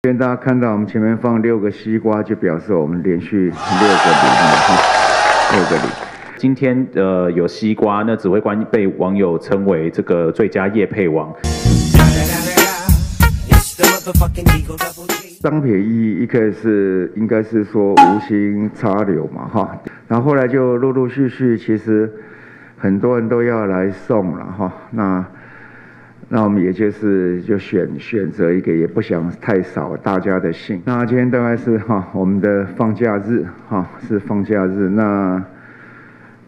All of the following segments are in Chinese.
现在大家看到我们前面放6个西瓜，就表示我们连续6个礼，6个礼。今天有西瓜，那指挥官被网友称为这个最佳业配王。商品意义一开始应该是说无心插柳嘛哈，然后后来就陆陆续续，其实很多人都要来送了哈，那我们也就选择一个也不想太少大家的信。那今天大概是我们的放假日是放假日。那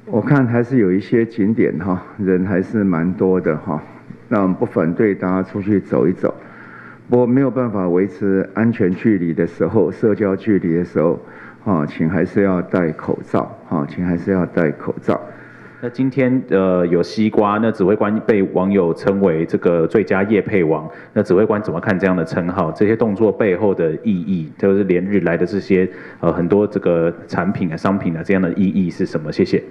我看还是有一些景点人还是蛮多的那我们不反对大家出去走一走。不过没有办法维持安全距离的时候，社交距离的时候请还是要戴口罩请还是要戴口罩。那今天有西瓜，那指挥官被网友称为这个最佳业配王。那指挥官怎么看这样的称号？这些动作背后的意义，就是连日来的这些很多这个产品商品这样的意义是什么？谢谢。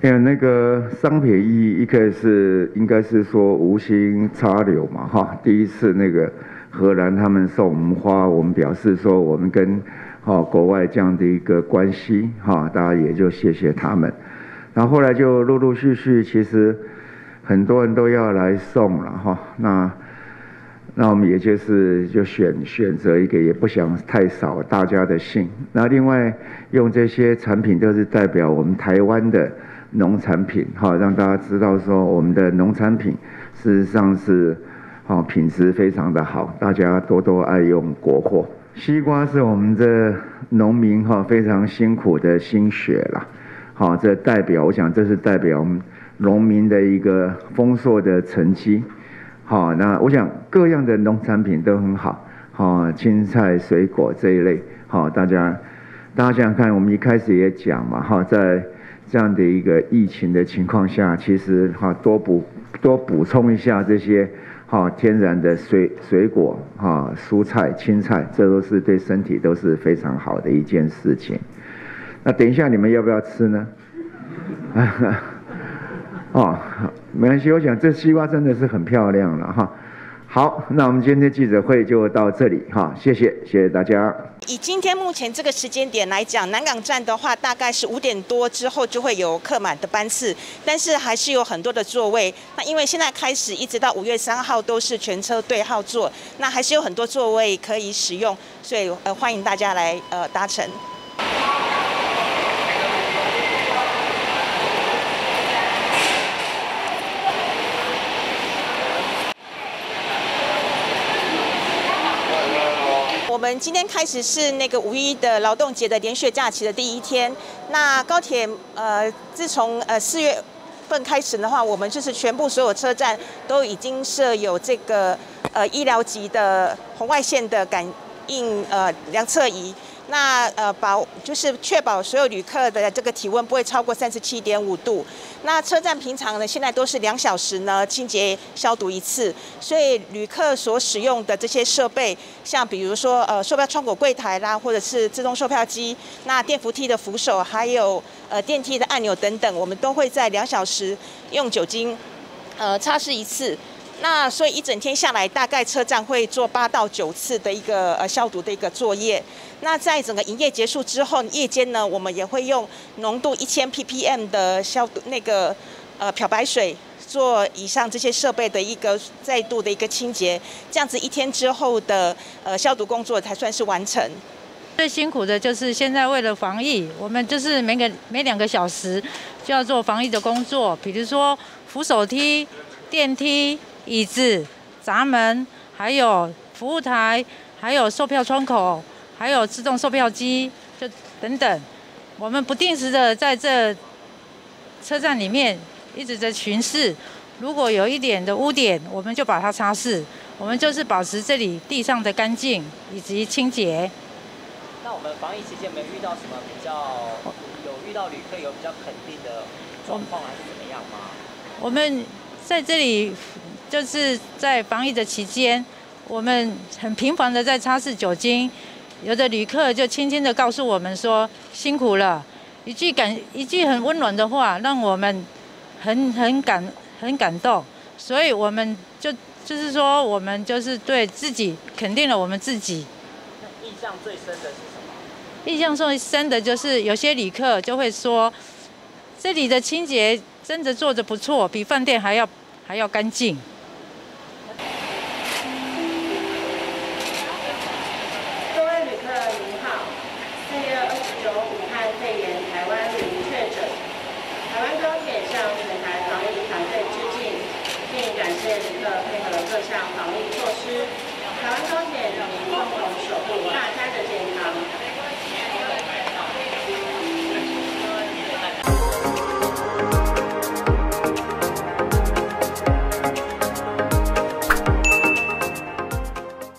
那个商品意义一开始应该是说无心插柳嘛第一次那个荷兰他们送我们花，我们表示说我们跟国外这样的一个关系大家也就谢谢他们。然后后来就陆陆续续，其实很多人都要来送了那我们也就选择一个也不想太少大家的信。那另外用这些产品都是代表我们台湾的农产品让大家知道说我们的农产品事实上是品质非常的好，大家多多爱用国货。西瓜是我们这农民非常辛苦的心血啦这代表，我想这是代表我们农民的一个丰硕的成绩那我想各样的农产品都很好青菜水果这一类大家想想看，我们一开始也讲嘛在这样的一个疫情的情况下，其实多补充一下这些天然的水果蔬菜青菜，这都是对身体都是非常好的一件事情。那等一下你们要不要吃呢？没关系，我想这西瓜真的是很漂亮了好，那我们今天记者会就到这里谢谢大家。以今天目前这个时间点来讲，南港站的话大概是5点多之后就会有客满的班次，但是还是有很多的座位。那因为现在开始一直到5月3号都是全车对号座，那还是有很多座位可以使用，所以欢迎大家来搭乘。我们今天开始是那个5·1的劳动节的连续假期的第一天。那高铁自从4月份开始的话，我们就是全部所有车站都已经设有这个医疗级的红外线的感应量测仪。那就是确保所有旅客的这个体温不会超过37.5度。那车站平常呢，现在都是2小时呢清洁消毒一次，所以旅客所使用的这些设备，像比如说售票窗口柜台啦，或者是自动售票机，那电扶梯的扶手，还有电梯的按钮等等，我们都会在2小时用酒精擦拭一次。那所以一整天下来，大概车站会做8到9次的一个消毒的一个作业。那在整个营业结束之后，夜间呢，我们也会用浓度1000 ppm 的消毒那个漂白水做以上这些设备的一个再度的一个清洁，这样子1天之后的消毒工作才算是完成。最辛苦的就是现在为了防疫，我们就是每2个小时就要做防疫的工作，比如说扶手梯、电梯、椅子、闸门，还有服务台，还有售票窗口，还有自动售票机，就等等。我们不定时的在这车站里面一直在巡视，如果有一点的污点，我们就把它擦拭。我们就是保持这里地上的干净以及清洁。那我们防疫期间有没有遇到什么有遇到旅客有比较肯定的状况还是怎么样吗？我们在这里就是在防疫的期间，我们很频繁的在擦拭酒精，有的旅客就轻轻的告诉我们说辛苦了，一句很温暖的话，让我们很感动，所以我们就就是说我们就是对自己肯定了我们自己。印象最深的是什么？印象最深的就是有些旅客就会说，这里的清洁真的做得不错，比饭店还要干净。各位旅客您好，4月29武汉肺炎台湾零确诊，台湾高铁向全台防疫团队致敬，并感谢旅客配合各项防疫措施。台湾高铁与您共同守护大家的健康。